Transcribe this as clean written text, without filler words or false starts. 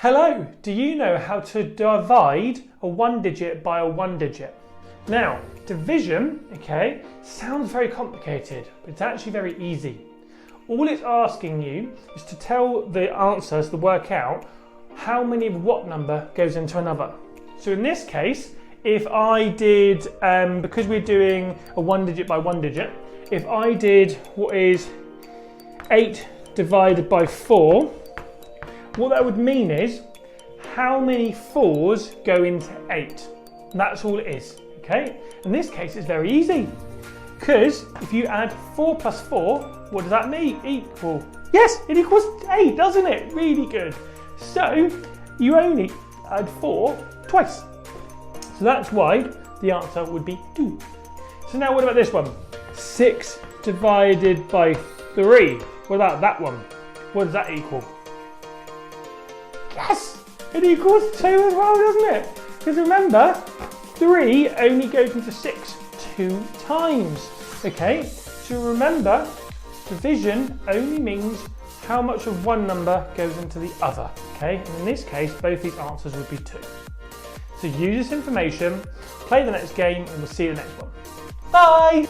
Hello, do you know how to divide a 1 digit by a 1 digit? Now, division, okay, sounds very complicated, but it's actually very easy. All it's asking you is to tell the answers to work out how many of what number goes into another. So in this case, if I did, because we're doing a 1 digit by 1 digit, if I did what is 8 divided by 4, what that would mean is how many 4s go into 8. And that's all it is, okay? In this case, it's very easy, because if you add 4 plus 4, what does that mean? Equal. Yes, it equals 8, doesn't it? Really good. So you only add 4 twice. So that's why the answer would be 2. So now what about this one? 6 divided by 3. What about that one? What does that equal? Yes, it equals 2 as well, doesn't it? Because remember, 3 only goes into 6 2 times. Okay, so remember, division only means how much of one number goes into the other. Okay, and in this case, both these answers would be 2. So use this information, play the next game, and we'll see you in the next one. Bye!